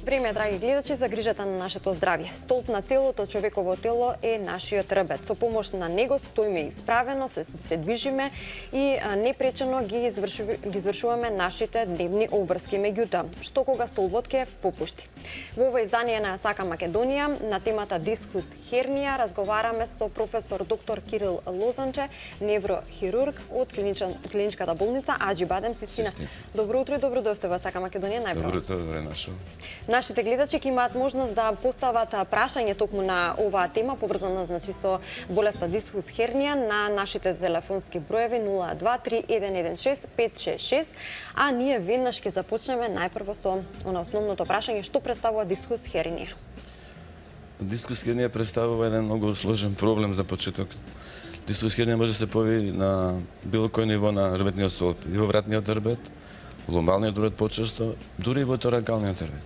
Време е, драги гледачи, за грижата на нашето здравје. Столб на целото човеково тело е нашиот ребет. Со помош на него стоиме исправено, се движиме и непречено ги извршуваме нашите дневни обврски. Меѓутоа, што кога столбот ќе попушти? Во ова издание на Сака Македонија на темата дискус хернија разговараме со професор доктор Кирил Лозанче, неврохирург од клиничката болница Аџи Бадем Систина. Добро утро и добро дојдовте во Сака Македонија најпрво. Добро утро, добре нашо. Нашите гледачи ќе имаат можност да постават прашање токму на оваа тема, поврзана со болеста дискус хернија на нашите телефонски броеви 023116566, а ние веднаш ќе започнеме најпрво со основното прашање: што представува дискус хернија? Дискус хернија представува еден многу сложен проблем за почеток. Дискус хернија може да се појави на било кој ниво на ребетниот столб, и во вратниот ребет, ломбалниот ребет почесто, дури и во торакалниот ребет.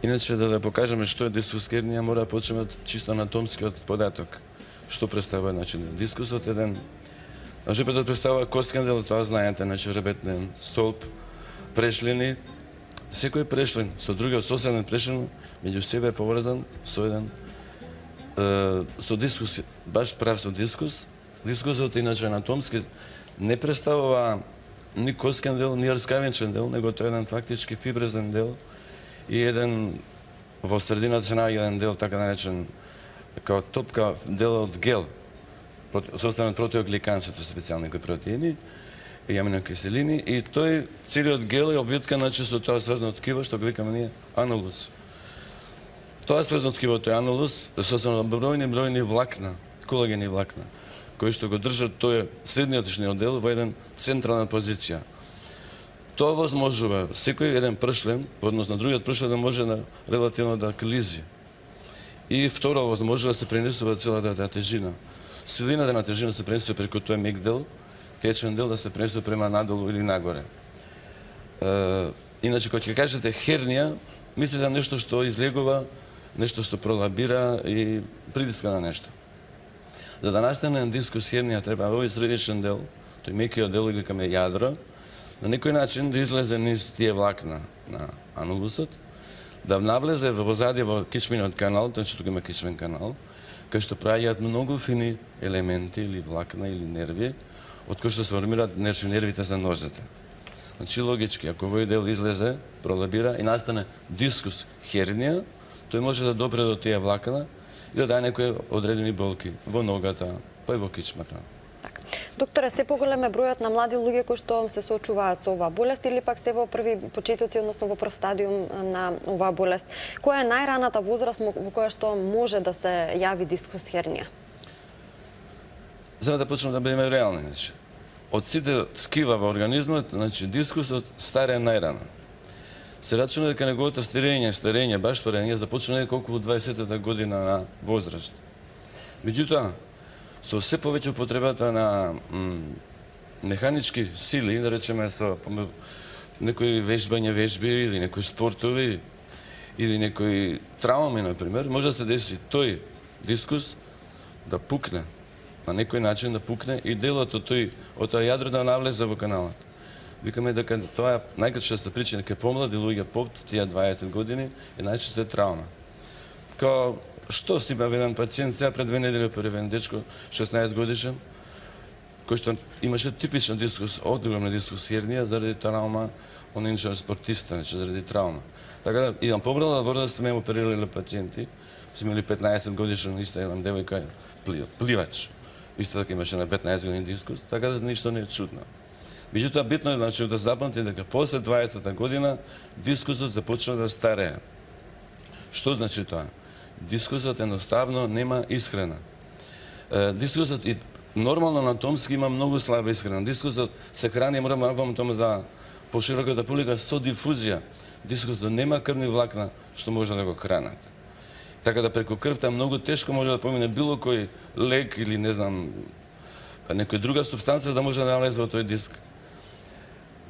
Иначе, да покажеме што е дискус хернија, мора да почнеме од чисто анатомскиот податок. Што представува, значи, дискусот еден... Ребетот представува костен дел, тоа знаете, значи, ребетен столб, прешлини. Секој прешлин со другиот соседен прешлин меѓу себе е поврзан со еден со дискус, баш прав со дискус. Дискусот иначе анатомски не представува ни костен дел, ни рскавичен дел, него тоа е еден фактички фиброзен дел и еден во средината се наоѓа еден дел така наречен као топка дел од гел, составен од протеогликанци, тоа се специјални кои протеини и аминокиселини, и тој целиот гел е обвиткан со тоа сврзано ткиво што го викаме ние анулус. Тоа сврзано ткиво, тој анулус, составено од бројни влакна, колагени влакна, кои што го држат тој средниотишниот дел во еден централна позиција. Тоа возможува секој еден пршлен, однос на другиот пршлен, да може релативно да клизи. И второ, возможува да се пренесува целата таа тежина. Силината на тежина се пренесува преку тој мек дел, течен дел да се пренесува према надолу или нагоре. Иначе, кога ќе кажете хернија, мислите на нешто што излегува, нешто што пролабира и притиска на нешто. За да настане дискус хернија треба овој средичен дел, тој мекиот дел, го викаме јадро, на некој начин да излезе низ тие влакна на анулусот, да навлезе во задје во кичмениот канал, значи тука има кичмен канал, кај што праќаат многу фини елементи или влакна или нерви, од кои што се формираат нервите за нозете. Значи логички, ако овој дел излезе, пролабира и настане дискус хернија, тој може да допре до тие влакна и да даде некои одредени болки во ногата, па и во кичмата. Докторе, се поголем е бројот на млади луѓе кои што се соочуваат со оваа болест или пак се во први почетоци, односно во прв стадиум на оваа болест? Која е најраната возраст во која што може да се јави дискус хернија? За да почнем да бидеме реални, значи, од сите ткива во организмот, значи дискусот старе најрано. Се рачуна дека неговото старење, баш старење, започна некако околу 20-та година на возраст. Меѓутоа, со се повеќе употребата на механички сили, да речеме со некои вежби или некои спортови или некои трауми, например, може да се деси тој дискус да пукне, на некој начин да пукне и делот од тоа јадро да навлезе во каналот. Викаме дека тоа најчеста причина кај помлади луѓе под тие 20 години е најчесто траума. Као што си има еден пациент сега пред 2 недели првен дечко 16 годишен кој што имаше типичен дискус, одголемна дискус хернија заради травма, он е спортиста, значи заради травма. Така да и на помрала возраст сме оперирале пациенти, сме имали 15 годишен исто една девојка пливач. Исто така имаше на 15 години дискус, така да ништо не е чудно. Меѓутоа битно е значи да запамтите дека после 20-та година дискусот започна да старее. Што значи тоа? Дискусот едноставно нема исхрана. Дискусот и нормално анатомски има многу слаба исхрана. Дискусот се храни, морам тоа за пошироката публика, со дифузија. Дискусот нема крвни влакна што може да го хранат. Така да преку крвта многу тешко може да помине било кој лек или не знам некоја друга супстанца да може да навлезе во тој диск.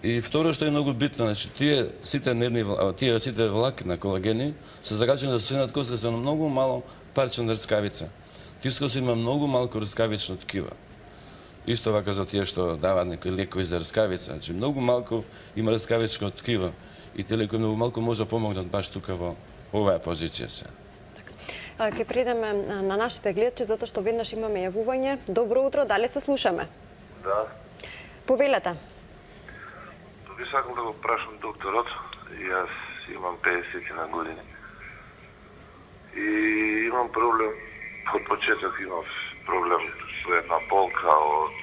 И второ што е многу битно, значи тие сите влакна колагени се загачени за сосенат коска со многу мало парче на рскавица. Дискусот има многу малку рскавично ткива. Исто вака за тие што даваат некои лекови за рскавица, значи многу малку има рскавичко ткиво. и тие лекови многу малку може да помогнат баш тука во оваа позиција се. Ке предеме на нашите гледачи, затоа што веднаш имаме јавување. Добро утро, дали се слушаме? Да. Повелете. Би сакал да го прашам докторот. Јас имам 50 на години. И имам проблем, од почеток имав проблем со една болка од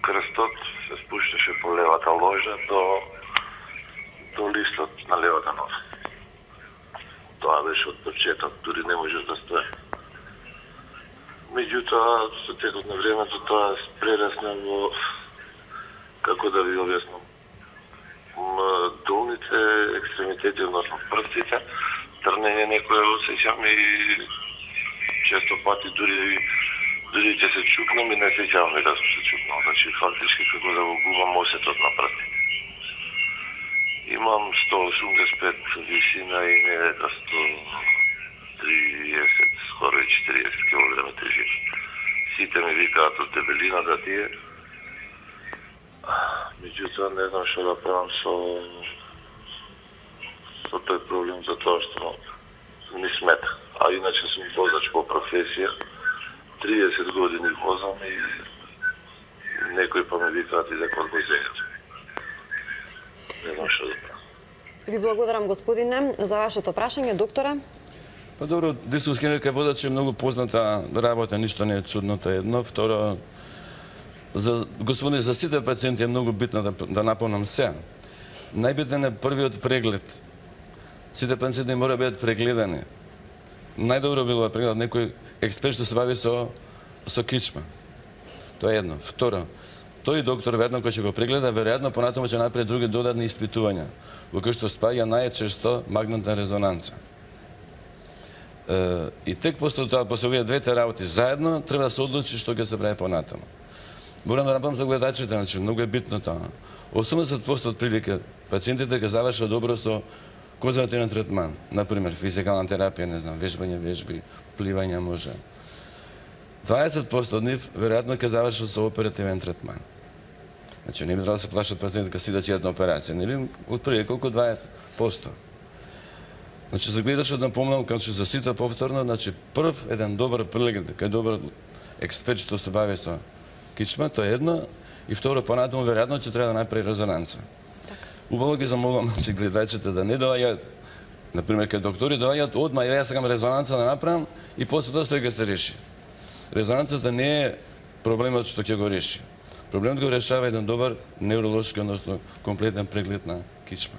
крстот, се спушташе по левата ложа до листот на левата нога. Тоа беше од почеток, дури не можеш да стои. Меѓутоа, со текот на времето тоа прерасна во, како да ви објаснам, долните екстремитети, односно прстите, трнење некоја осеќам и често пати дури ќе се чукнам и не сеќавам дека сум се чукнал. Значи, фактички како да го губам осетот на прстите. Имам 185 висина и недека 130, скоро и 40 кг тежина. Сите ми викаат од дебелината тие. Меѓутоа, не знам што да правам со тој проблем, за тоа што ми смета. А иначе сум возач по професија. 30 години возам и некои па ме викаат и дека одвозењето. Не знам што да правам. Ви благодарам, господине, за вашето прашање. Доктора? Па добро, дискусија кај водач е многу позната работа, ништо не е чудно, тоа е едно. Второ, за сите пациенти е многу битно да напомнам се. Најбитен е првиот преглед. Сите пациенти мора да бидат прегледани. Најдобро било да прегледат некој експерт што се бави со кичма. Тоа е едно. Второ, тој доктор веројатно кој ќе го прегледа, веројатно понатаму ќе направи други додатни испитувања, во кои што спаѓа најчесто магнетна резонанца. И тек после тоа, после овие двете работи заедно, треба да се одлучи што ќе се прави понатаму. Морам да напомнам за гледачите, значи многу е битно тоа. 80% од прилика пациентите ќе завршат добро со конзервативен третман, например физикална терапија, не знам, вежби, пливање може. 20% од нив веројатно ќе завршат со оперативен третман. Значи не би требало да се плашат пациентите си да ќе една операција, нели? Отприлика колку 20%. Значи за гледачот напомнам како за сите повторно, значи прв еден добар преглед, кај добар експерт што се бави со кичма, тоа е едно, и второ понатаму веројатно ќе треба да направи резонанца. Убаво ги замолувам значи гледачите да не доаѓаат, например кај доктори доаѓаат одма јас сакам резонанца да направам и после тоа се ќе се реши. Резонанцата не е проблемот што ќе го реши. Проблемот го решава еден добар невролошки, односно комплетен преглед на кичма.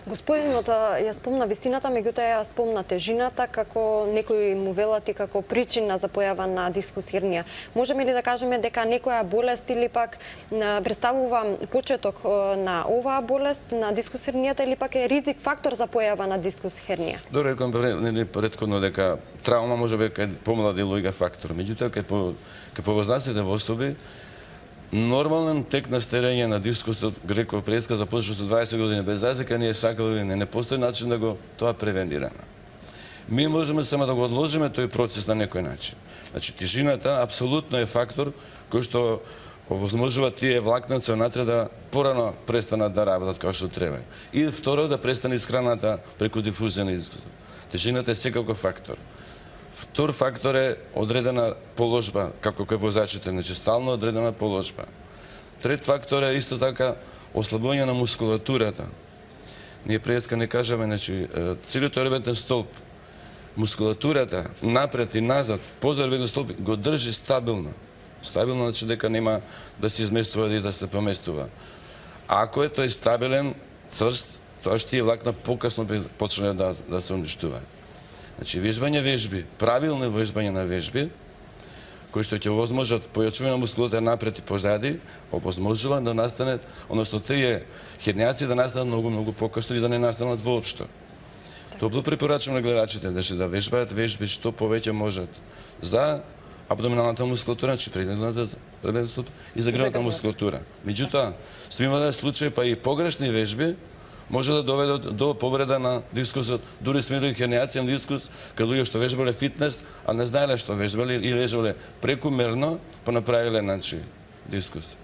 Господинот ја спомна висината, меѓутоа ја спомна тежината како некои му велат и како причина за појава на дискус хернија. Можеме ли да кажеме дека некоја болест или пак представува почеток на оваа болест, на дискус хернијата, или пак е ризик фактор за појава на дискус хернија? Добро, рекам претходно дека траума може би кај помлади луѓе фактор. Меѓутоа кај повозрастните особи нормален тек на старење на дискусот Греков преска започна со 20 години без разлика, ние сакале не постои начин да го тоа превенираме. Ми можеме само да го одложиме тој процес на некој начин. Значи тежината апсолутно е фактор кој што овозможува тие влакнаци внатре да порано престанат да работат како што треба. И второ да престане исхраната преку дифузија на дискусот. Тежината е секако фактор. Втор фактор е одредена положба, како кај возачите, значи стално одредена положба. Трет фактор е исто така ослабување на мускулатурата. Ние преска не кажаме, значи целиот орбитен столб, мускулатурата напред и назад, позад орбитен столб го држи стабилно. Стабилно значи дека нема да се изместува и да се поместува. Ако е тој стабилен, цврст, тоа што тие влакна покасно почне да се уништува. Значи, вежби, правилни вежбање на вежби, кои што ќе овозможат појачување на мускулата напред и позади, овозможува да настане, односно тие хернијаци да настанат многу покасно и да не настанат воопшто. Топло препорачувам на гледачите да вежбаат вежби што повеќе можат за абдоминалната мускулатура, значи преден ступ и за гръдната мускулатура. Меѓутоа, сме имале случаи па и погрешни вежби може да доведат до повреда на дискусот, дури сме имали хернијација на дискус кај луѓе што вежбале фитнес, а не знаеле што вежбале или вежбале прекумерно, па направиле дискус.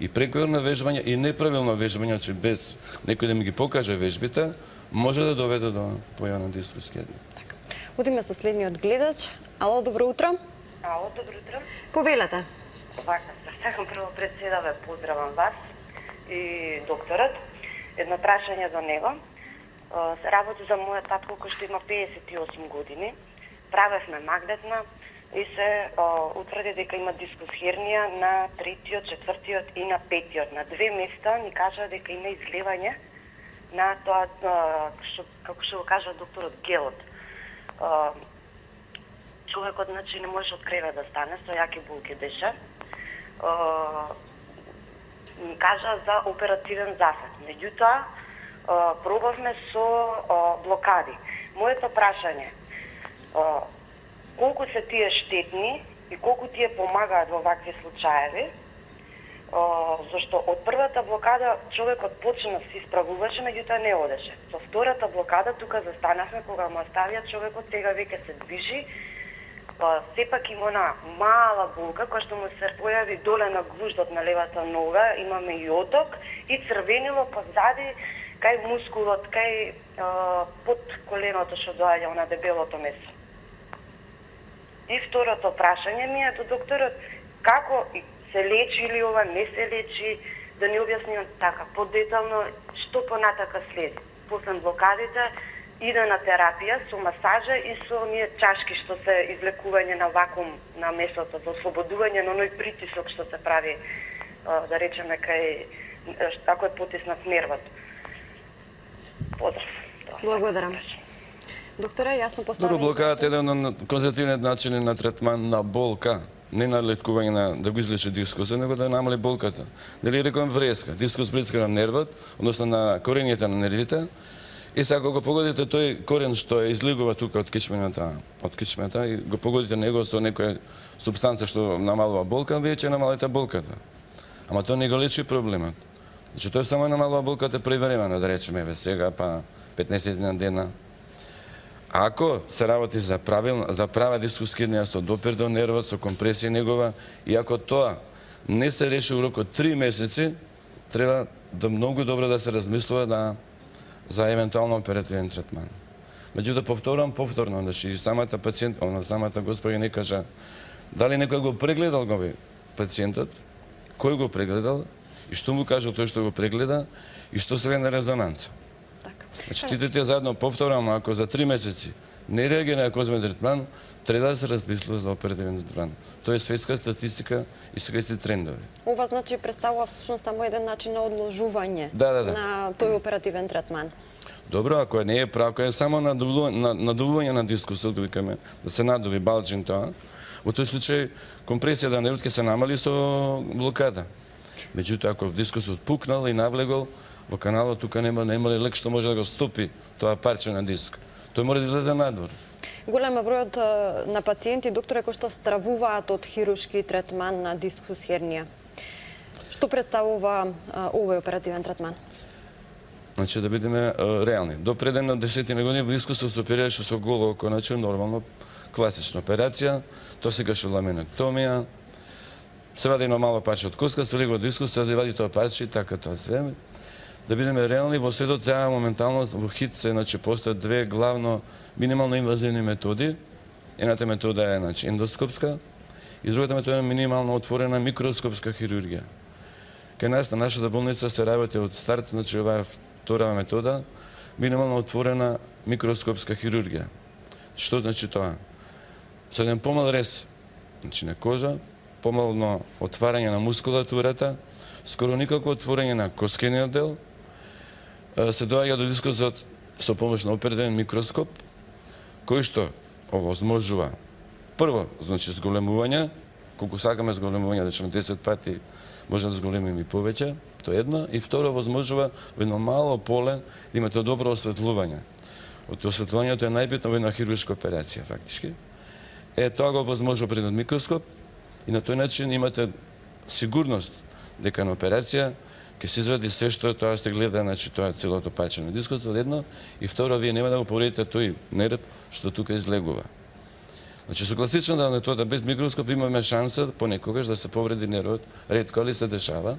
И прекомерно вежбање и неправилно вежбање, значи без некој да ми ги покаже вежбите, може да доведе до појава на дискус хернија. Одиме со следниот гледач. Ало, добро утро. Ало, добро утро. Повелете. Вака, сакам прво пред се да ве поздравам вас и докторот. Едно прашање за него. Се работи за мојот татко кој што има 58 години. Правевме магнетна и се утврди дека има дискус хернија на 3-тиот, 4-тиот и на 5-тиот. На две места ни кажа дека има излевање на тоа, како што го кажа докторот, гелот. Човекот, значи, не можеше од кревет да стане, со јаки булки беше. Ми кажа за оперативен засад. Меѓутоа, пробавме со блокади. Моето прашање, колку се тие штетни и колку тие помагаат во вакви случаеви, зашто од првата блокада човекот почна да се исправуваше, меѓутоа не одеше. Со втората блокада тука застанавме, кога му оставија човекот, сега веќе се движи, сепак има она мала булка која што му се појави доле на гвуждот на левата нога, имаме и оток и црвенило позади кај мускулот, кај под коленото што доаѓа на дебелото месо. И второто прашање ми е до докторот, како се лечи или ова не се лечи, да ни објасни така подетално што понатака следи. После блокадите иде на терапија со масажа и со оние чашки што се извлекување на вакуум на месото за ослободување на оној притисок што се прави, да речеме, кај ако е потиснат нервот. Поздрав. Благодарам. Докторе, јасно поставени. Добро, блокадата е еден од конзервативниот начини на третман на болка, не на лечкување на да го излечи дискусот, него да намали болката. Дали рекувам вреска, дискус блиска на нервот, односно на корењите на нервите. И сега кога го погодите тој корен што е излегува тука од кичмата и го погодите него со некоја супстанца што намалува болка, веќе намалите болката. Ама тоа не го лечи проблемот. Значи тоа само намалува болката превремено, да речеме, сега па 15 на дена. Ако се работи за права дискус хернија со допир до нервот, со компресија негова, и ако тоа не се реши во рок од 3 месеци, треба да многу добро да се размислува за евентуално оперативен третман. Меѓутоа повторно, значи самата пациент, самата госпоѓа не кажа дали некој го прегледал пациентот, кој го прегледал и што му кажа тој што го прегледа и што се на резонанца. Значи, тие заедно повторам, ако за 3 месеци не реагира на козмен третман, треба да се размислува за оперативен третман. Тоа е светска статистика и светски трендови. Ова значи представува всушност само еден начин на одложување Да. на тој оперативен третман. Добро, ако не е прав, ако е само надувување на дискусот, викаме, да се надуви балчин тоа, во тој случај компресија на нервот ќе се намали со блокада. Меѓутоа, ако дискусот пукнал и навлегол во каналот, тука нема лек што може да го стопи тоа парче на диск. Тој мора да излезе надвор. Голем бројот на пациенти, докторе, кои што стравуваат од хируршки третман на дискус хернија. Што представува овој оперативен третман? Значи, да бидеме реални. До пред една десетина години во дискусот се оперираше со голо око, значи нормално класична операција, тоа се каше ламинектомија, се вади едно мало парче од коска, се легува дискус, се вади тоа парче и така тоа све. Да бидеме реални, во светот сега моментално во хит се, значи, постојат две главно минимално инвазивни методи. Едната метода е, значи, ендоскопска и другата метода е минимално отворена микроскопска хирургија. Кај нас на нашата болница се работи од старт, значи оваа втора метода, минимално отворена микроскопска хирургија. Што значи тоа? Со еден помал рез, значи на кожа, помално отварање на мускулатурата, скоро никако отворање на коскениот дел, се доаѓа до дискусот со помош на оперативен микроскоп, кој што овозможува прво, значи зголемување, колку сакаме зголемување, да речеме 10 пати, може да зголемиме и повеќе, тоа е едно, и второ, возможува во едно мало поле да имате добро осветлување. Од осветлувањето е најбитно во една хируршка операција, фактички. Тоа го возможува пред микроскоп и на тој начин имате сигурност дека на операција ќе се извади се што тоа се гледа, значи тоа целото парче на дискусот, едно, и второ, вие нема да го повредите тој нерв што тука излегува. Значи, со класичната метода без микроскоп имаме шанса понекогаш да се повреди нервот, ретко ли се дешава,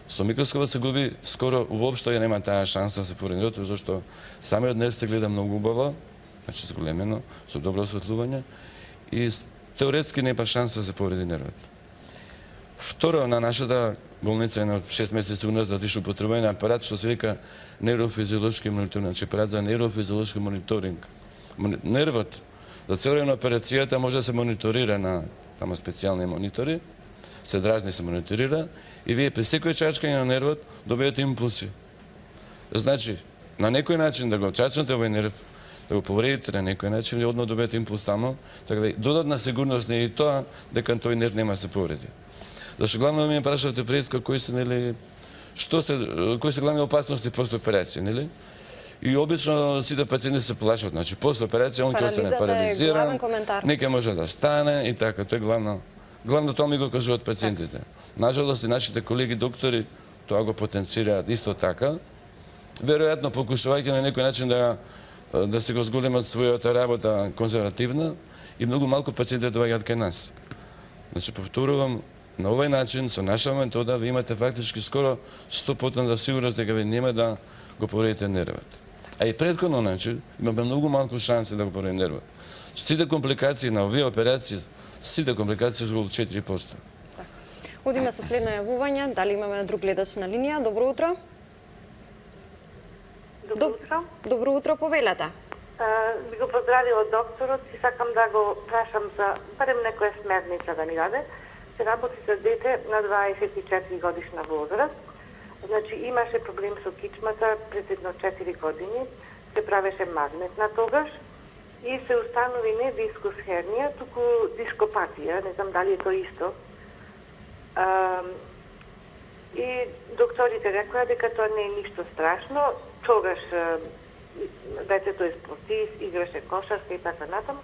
Со микроскопот се губи скоро уопшто ја нема таа шанса да се повреди нервот, зашто самиот нерв се гледа многу убаво, значи зголемено, со добро осветлување и теоретски нема шанса да се повреди нервот. Второ, на нашата болница е на 6 месеци уназад ише употребен апарат што се вика нейрофизиолошки мониторинг, значи апарат за нейрофизиолошки мониторинг. Нервот за цело време на операцијата може да се мониторира на тама специјални монитори, се дразни, се мониторира и вие при секој чачкање на нервот добивате импулси. Значи, на некој начин да го чачнете овој нерв, да го повредите на некој начин и одно добиете импулс тамо, така да додатна сигурност не е и тоа дека тој нерв нема да се повреди. Зашто главно ми прашавте преска кои се главни опасности после операција, нели? И обично сите пациенти се плашат, значи после операција он ќе остане парализиран, нека може да стане и така, тоа е главно тоа ми го кажуваат пациентите. Нажалост и нашите колеги доктори тоа го потенцираат исто така. Веројатно покушувајќи на некој начин да се го зголемат својата работа конзервативна и многу малку пациенти доаѓаат кај нас. Значи повторувам, на овој начин со наша метода ви имате фактички скоро 100% сигурност дека ви нема да го повредите нервот. А и претходно, значи, имаме многу малку шанси да го повредим нервот. Сите компликации на овие операции, сите компликации се околу 4%. Одиме со следно јавување. Дали имаме друг гледач на линија? Добро утро. Добро утро. Добро утро, повелете. Би го поздравила докторот и сакам да го прашам за барем некоја смерница да ми даде. Се работи за дете на 24 годишна возраст. Значи имаше проблем со кичмата пред едно 4 години. Се правеше магнетна тогаш и се установи не дискус хернија, туку дископатија, не знам дали е тоа исто. И докторите рекоа дека тоа не е ништо страшно. Тогаш детето е спортист, играше кошарка и така натаму.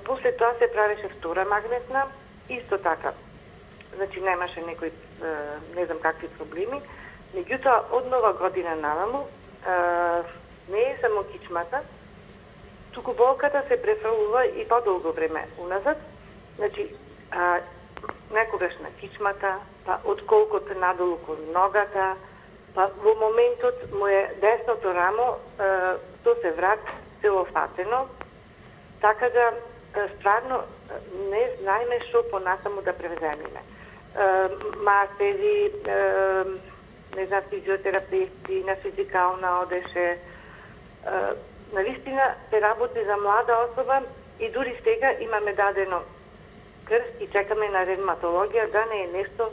После тоа се правеше втора магнетна, исто така. Значи немаше некои, не знам какви проблеми. Меѓутоа, од нова година наваму, не е само кичмата, туку болката се префрлува и подолго време уназад. Значи, некогаш на кичмата, па отколкото надолу кон ногата, па во моментот му е десното рамо, то се врат целофатено, така да стварно не знаеме што понатаму да превземиме. Масери, не знам, физиотерапевти, на физикална одеше. Навистина се работи за млада особа и дури сега имаме дадено крст и чекаме на ревматологија, да не е нешто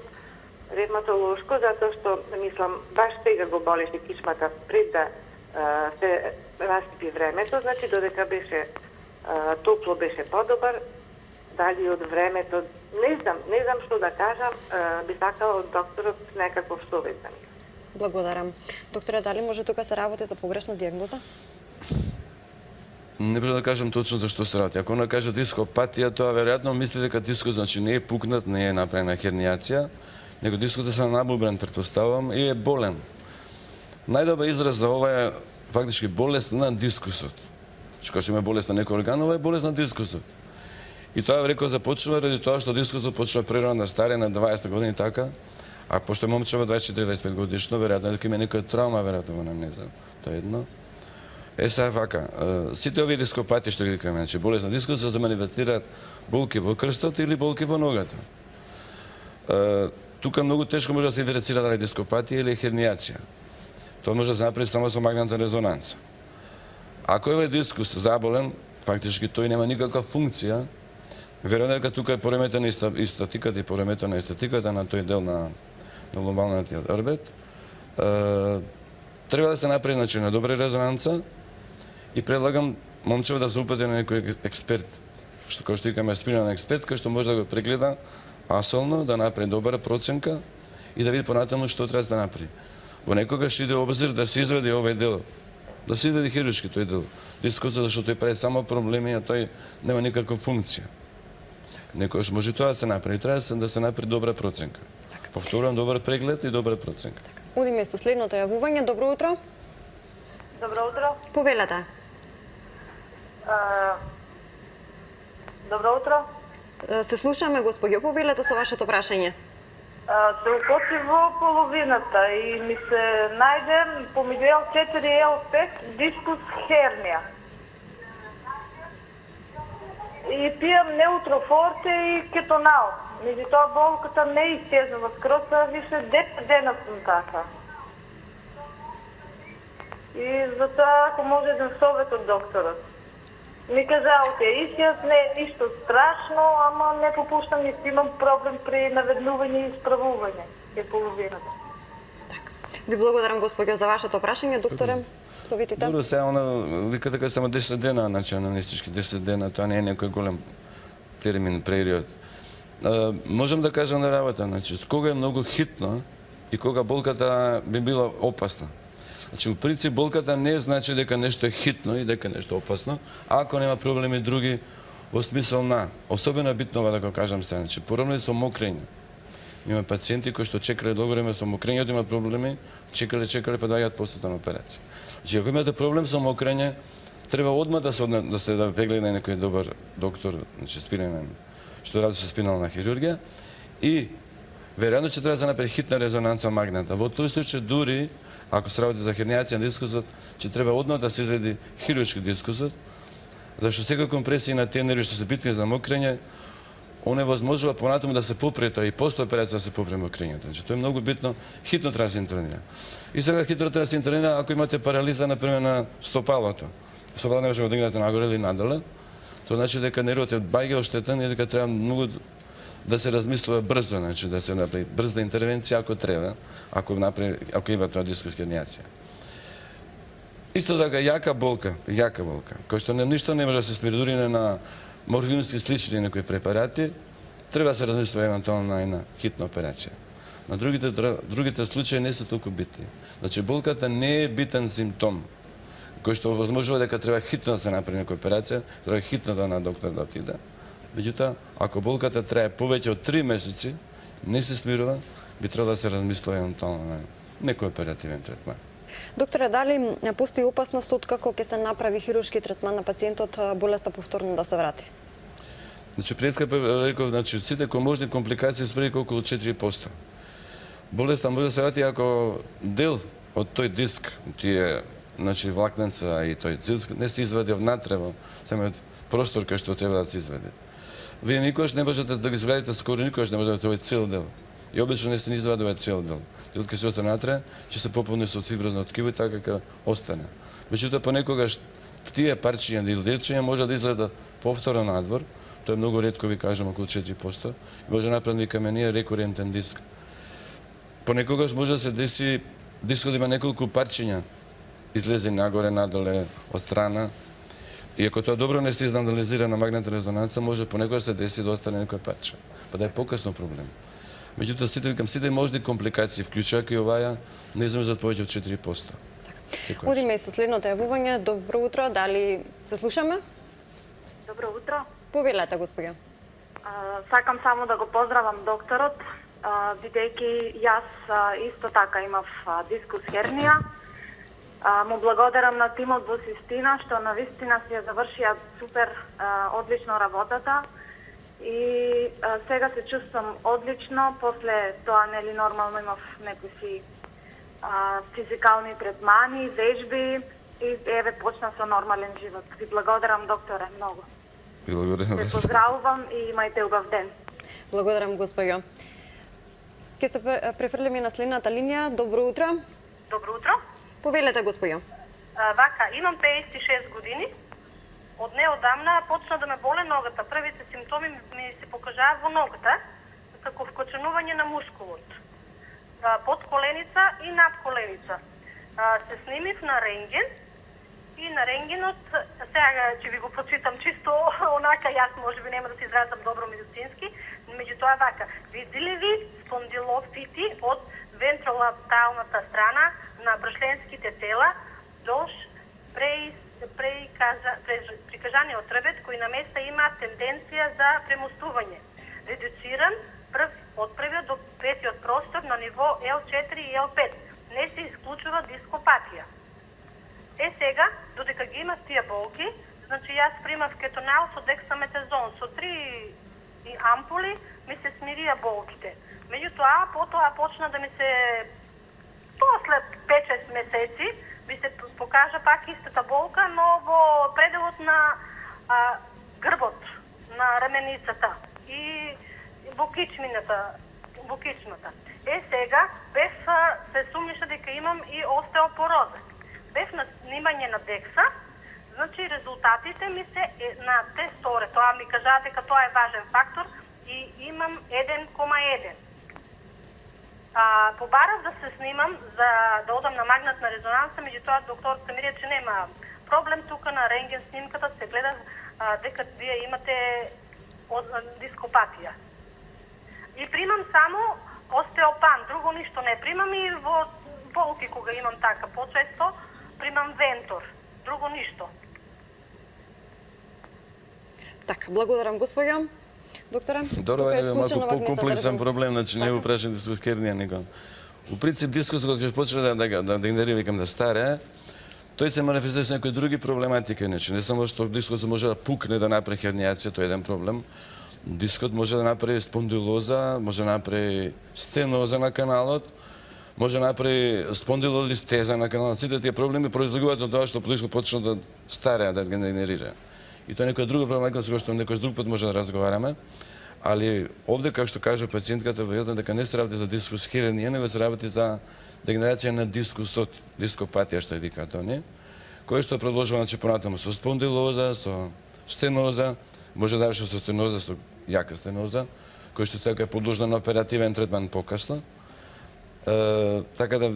ревматолошко, затоа што, мислам, баш сега го болеше кичмата пред да се растипи времето, значи додека беше топло беше подобар, дали од времето, не знам што да кажам, би сакала од докторот некаков совет за ми. Благодарам. Докторе, дали може тука се работи за погрешна дијагноза? Не може да кажам точно за што се работи. Ако она каже дископатија, тоа веројатно мисли дека дискот значи не е пукнат, не е направена хернијација, него дискот е набубрен, претпоставувам, и е болен. Најдобар израз за ова е фактички болест на дискусот. Кога што има болест на некој орган, ова е болест на дискусот. И тоа рекол започнува ради тоа што дискусот почнува прерано да старе на 20 години така, а пошто момчево 24-25 годишно, веројатно дека има некоја травма, веројатно не знам. Тоа е едно. Сега вака, сите овие дископати што ги викаме, значи болест на дискусот се манифестираат болки во крстот или болки во ногата. Тука многу тешко може да се идентифицира дали дископатија или хернијација. Тоа може да се направи само со магнетна резонанца. Ако е дискус заболен, фактички тој нема никаква функција, веројатно дека тука е пореметена и статиката и пореметена естетиката на тој дел на глобалниот орбит. Треба да се направи на добра резонанца и предлагам момчево да се упати на некој експерт, што кој што викаме спиран експерт, кој што може да го прегледа асолно, да направи добра проценка и да види понатаму што треба да се направи. Во некогаш иде обзир да се изведе овој дел, да се изведе хируршки тој дел. Дискусот зашто тој прави само проблеми, а тој нема никаква функција. Некојаш може тоа да се направи, треба да се направи добра проценка. Повторувам, добар преглед и добра проценка. Одиме со следното јавување. Добро утро. Добро утро. Повелете. Добро утро. Се слушаме, господјо, повелете со вашето прашање. Се укоси во половината и ми се најде помеѓу L4 и L5 дискус хернија. И пијам неутрофорте и кетонал. Меѓутоа болката не исчезнува скроз, а више 10 дена сум така. И затоа ако може еден совет од докторот. Ми кажа, окей, јас не е ништо страшно, ама не попуштам и имам проблем при наведнување и исправување. Е половината. Ви благодарам, господја, за вашето прашање. Докторе, советите? Добро, сега она вика така само 10 дена, значи анамнестички 10 дена, тоа не е некој голем термин, период. Можам да кажам на работа, значи, кога е многу хитно и кога болката би била опасна. Значи, у принцип, болката не значи дека нешто е хитно и дека нешто е опасно, ако нема проблеми други во смисол на, особено е битно да го кажам сега, значи, поровно со мокрење. Има пациенти кои што чекале долго време со мокрењето, имаат проблеми, чекале, па доаѓаат после на операција. Значи, ако имате проблем со мокрење, треба одма да се прегледа некој добар доктор, значи спинален, што ради со спинална хирургија и веројатно ќе треба да се направи хитна резонанца магнета. Во тој случај дури ако се работи за хернијација на дискусот, ќе треба одма да се изведи хируршки дискусот, зашто секој компресија на тие нерви што се битни за мокрење, оневозможува понатаму да се попре тоа и после операција да се попре мокрењето. Значи тоа е многу битно, хитно треба да се интервенира. И сега хитно треба да се интервенира ако имате парализа например на стопалото. Стопалото не може да го дигнете нагоре или надоле. Тоа значи дека нервот е бајге оштетен и дека треба многу да се размислува брзо, значи да се направи брза интервенција ако треба, ако има тоа дискус хернијација. Исто така јака болка, кој што ништо не може да се смири дури на морфински слични некои препарати, треба да се размислува евентуално на една хитна операција. На другите случаи не се толку битни. Значи болката не е битен симптом кој што возможува дека треба хитно да се направи некоја операција, треба хитно да на доктор да отиде. Меѓутоа, ако болката трае повеќе од 3 месеци, не се смирува, би требало да се размислува евентуално на некој оперативен третман. Докторе, дали постои опасност од како ќе се направи хируршки третман на пациентот болеста повторно да се врати? Значи, преска реков, значи, сите можни компликации се преку околу 4%. Болеста може да се врати ако дел од тој диск, тие, значи, влакненца и тој цилск, не се извади внатре во самиот простор кај што треба да се изведе. Вие никогаш не можете да ги извадите скоро, никогаш не можете овој цел дел. И обично не се извадува цел дел. Делот кај се остане натре, ќе се пополни со фиброзно ткиво и така ќе остане. Меѓутоа понекогаш тие парчиња или делчиња може да изгледа повторно надвор, тоа е многу ретко, ви кажам, околу 4%, и може да направи каменија рекурентен диск. Понекогаш може да се деси дискот да има неколку парчиња, излезе нагоре, надоле, од страна. И ако тоа добро не се изанализира на магнетна резонанца, може понекогаш се деси да остане некој парче, па да е покасно проблем. Меѓутоа, сите можни компликации, вклучувајќи оваа, не излезат повеќе од 4%. Одиме и со следното јавување. Добро утро, дали се слушаме? Добро утро. Повелете, господја. Сакам само да го поздравам докторот, бидејќи јас исто така имав дискус хернија. Му благодарам на тимот во Систина, што навистина си ја завршија супер одлично работата. И сега се чувствам одлично, после тоа нели нормално имав некои си физикални третмани, вежби и еве почна со нормален живот. Ви благодарам, докторе, многу. Благодарам. Се поздравувам и имајте убав ден. Благодарам, господјо. Ке се префрлиме на следната линија. Добро утро. Добро утро. Повелете, господјо. Вака, имам 56 години. Од неодамна почна да ме боле ногата. Првите симптоми ми се покажаат во ногата, како вкоченување на мускулот. Под коленица и над коленица. Се снимив на рентген и на рентгенот, сега ќе ви го прочитам чисто онака, јас можеби нема да се изразам добро медицински, меѓутоа вака, види ви спондилофити од вентролаталната страна на бршленските тела до прикажаниот трбет кој на места има тенденција за премостување. Редуциран прв од првиот до петиот простор на ниво L4 и L5. Не се исклучува дископатија. Сега, додека ги имав тие болки, значи јас примав кетонал со дексаметазон, со 3 ампули ми се смирија болките. Меѓутоа, потоа почна да ми се, тоа след 5-6 месеци, ми се покажа пак истата болка, но во пределот на грбот, на раменицата и во кичмината. Сега бев се сумниша дека имам и остеопороза. Бев на снимање на DEXA, значи резултатите ми се на тесторе, тоа ми кажаа дека тоа е важен фактор и имам 1,1. Побарав да се снимам за да одам на магнатна резонанса, меѓутоа докторката ми рече нема проблем, тука на рентген снимката се гледа дека вие имате дископатија. И примам само остеопан, друго ништо не примам, и во болки кога имам така почесто примам Вентор, друго ништо. Така, благодарам госпоѓо. Докторе, Добро, е малку покомплексен проблем, значи не го прашам дискус хернија, него. У принцип дискус кога ќе почне да дегенерира, викам да старе, тој се манифестира со некои други проблематики, значи не само што дискус може да пукне да направи хернијација, тоа е еден проблем. Дискот може да направи спондилоза, може да направи стеноза на каналот, може да направи спондилолистеза на каналот. Сите тие проблеми произлегуваат од тоа што дискот почна да старе, да генерира. И тоа е некоја друга проблематика со која што некој друг пат може да разговараме, али овде, како што кажа пациентката, веројатно дека не се работи за дискус хернија, него се работи за дегенерација на дискусот, дископатија што е викаат они, кој што продолжува значи понатаму со спондилоза, со стеноза, може да со стеноза, со јака стеноза, кој што така е подложна на оперативен третман покасно. Така да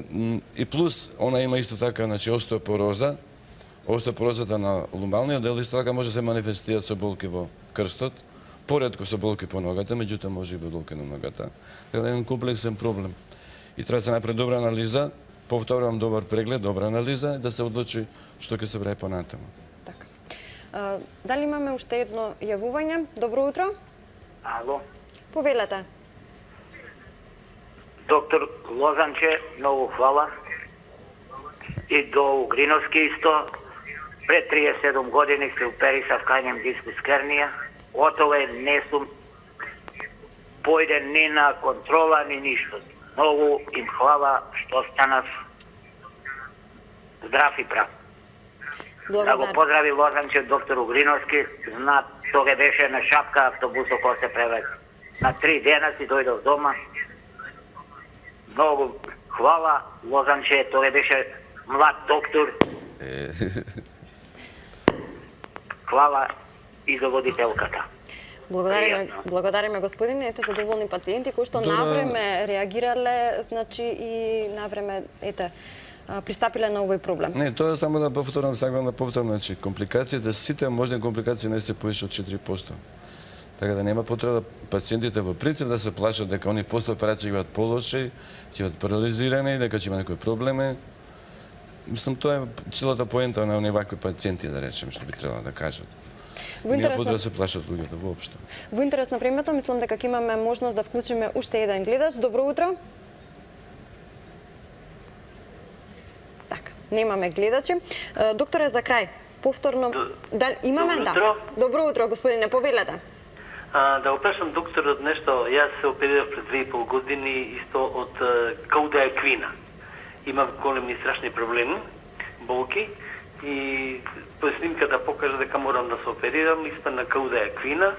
и плюс она има исто така значи остеопороза. Остеопорозата на лумбалниот дел исто така може да се манифестира со болки во крстот, поретко со болки по ногата, меѓутоа може и болки на ногата. Така да е еден комплексен проблем. И треба да се направи добра анализа, повторувам добар преглед, добра анализа, да се одлучи што ќе се прави понатаму. Така. Дали имаме уште едно јавување? Добро утро. Ало. Повелете. Доктор Лозанче, многу хвала. И до Угриновски исто. Пред 37 години се оперисав кањем дискус хернија. Отове не сум појден ни на контрола, ни ништо. Многу им хвала што станав здрав и прав. Да го поздрави Лозанче, доктор Угриновски. Зна, тога беше на шапка автобусот кој се превезе. На 3 дена си дојдов дома. Многу хвала, Лозанче, тога беше млад доктор. Хвала и за водителката. Благодариме господине, ете задоволни пациенти кои што навреме реагирале, значи и навреме пристапиле на овој проблем. Не, тоа само да повторам, сакам да повторам, значи компликациите, сите можни компликации не се повише од 4%. Така да нема потреба пациентите во принцип да се плашат дека они после операција ќе бидат полоши, ќе бидат парализирани, дека ќе има некои проблеми. Мислам, тоа е целата поента на оние вакви пациенти, да речем, што би требало да кажат. Нема потреба да се плашат луѓето воопшто. Во интерес на времето, мислам дека ќе имаме можност да вклучиме уште еден гледач. Добро утро. Така, немаме гледачи. Докторе, за крај, повторно... Имаме, да. Добро утро, господине, повелете. Да опрашам докторот нешто, јас се оперирав пред 2,5 години исто од кауда еквина. Имав големи страшни проблеми, болки и по снимката покажа дека морам да се оперирам, испадна кауда еквина,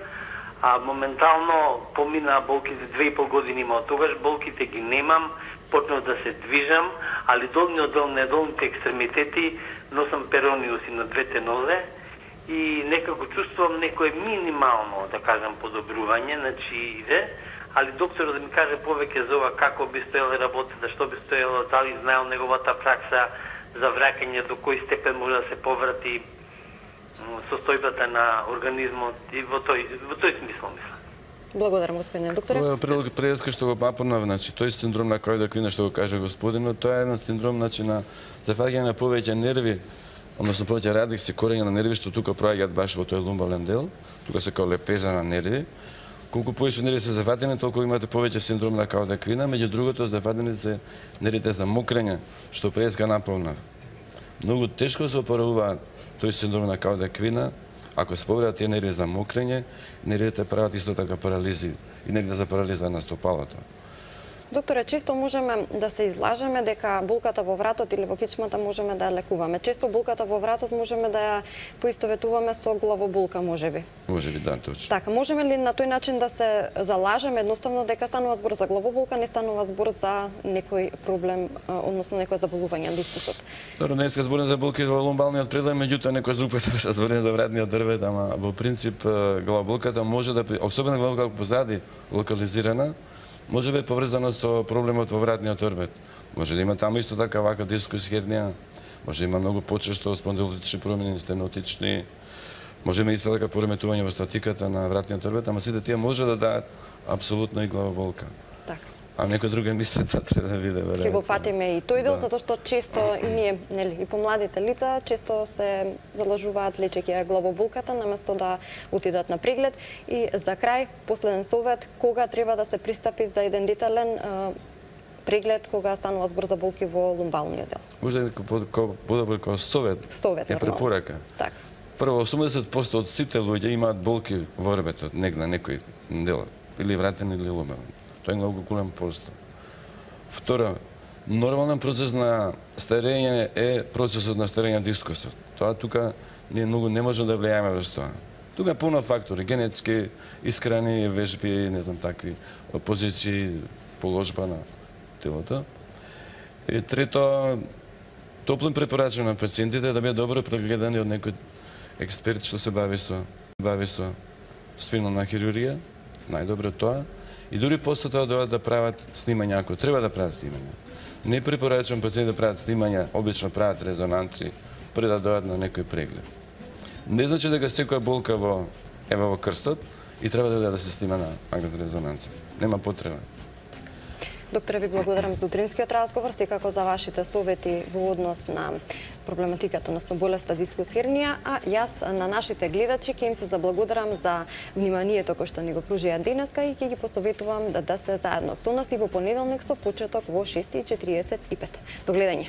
а моментално помина болките 2,5 години има од тогаш, болките ги немам, почнав да се движам, али долниот дел на долните екстремитети носам перониуси на двете нозе, и некако чувствувам некое минимално, да кажам, подобрување, значи иде, али докторот да ми каже повеќе за ова, како би стоела работата, што би стоело, дали знаел неговата пракса за враќање, до кој степен може да се поврати состојбата на организмот и во тој смисол, мислам. Благодарам, господине докторе. Ова е преска што го напомнав, значи тој синдром на кауда еквина што го каже господинот, тоа е еден синдром значи на зафаќање на повеќе нерви, односно повеќе радикси, корење на нерви што тука проаѓаат баш во тој лумбален дел, тука се као лепеза на нерви. Колку повеќе нерви се зафатени, толку имате повеќе синдром на кауда еквина, меѓу другото зафатени се нервите за мокрење, што преска напомнав. Многу тешко се оправува тој синдром на кауда еквина, ако се повредат тие нерви за мокрење, нервите прават исто така парализи и нервите за парализа на стопалото. Докторе, често можеме да се излажеме дека болката во вратот или во кичмата можеме да ја лекуваме. Често болката во вратот можеме да ја поистоветуваме со главоболка, можеби. Можеби да, точно. Така, можеме ли на тој начин да се залажеме едноставно дека станува збор за главоболка, не станува збор за некој проблем, односно некој заболување на дискусот? Добро, днеска зборим за болки во лумбалниот предлем, меѓутоа некој друг пат ќе зборим за вратниот дрвет, ама во принцип главоболката може да, особено главоболка позади локализирана, може да е поврзано со проблемот во вратниот орбит. Може да има таму исто така вака дискус хернија, може да има многу почесто спондилотични промени, стенотични, може да има исто така пореметување во статиката на вратниот орбит, ама сите тие може да даат апсолутно и главоболка. Така. А некој друг мисли тоа треба да види веројатно. Ќе го патиме и тој дел, Да. затоа што често и ние, нели, и помладите лица често се залажуваат лечејќи ја главоболката наместо да отидат на преглед. И за крај, последен совет, кога треба да се пристапи за еден детален преглед кога станува збор за болки во лумбалниот дел. Може да подобро како совет, Совет, е нормално. препорака. Така. Прво, 80% од сите луѓе имаат болки во орбитот, на некој дел, или вратен или лумбален. Тоа е многу голем простор. Второ, нормален процес на старење е процесот на старење на дискусот. Тоа тука ние многу не можеме да влијаеме врз тоа. Тука е пуно фактори, генетски, искрани, вежби, не знам такви, позиции, положба на телото. И трето, топло препорачувам на пациентите да бидат добро прегледани од некој експерт што се бави со спинална хирургија, најдобро тоа. И дури после тоа дојдат да прават снимања, ако треба да прават снимања. Не препорачувам пациенти да прават снимања, обично прават резонанци пред да дојдат на некој преглед. Не значи дека секоја болка во крстот и треба да се снима на магнетна резонанца. Нема потреба. Докторе, ви благодарам за утринскиот разговор, секако за вашите совети во однос на проблематиката, односно болеста дискус хернија, а јас на нашите гледачи ќе им се заблагодарам за вниманието кој што ни го пружија денеска и ќе ги посоветувам да се заедно со нас и во понеделник со почеток во 6:45. До гледање.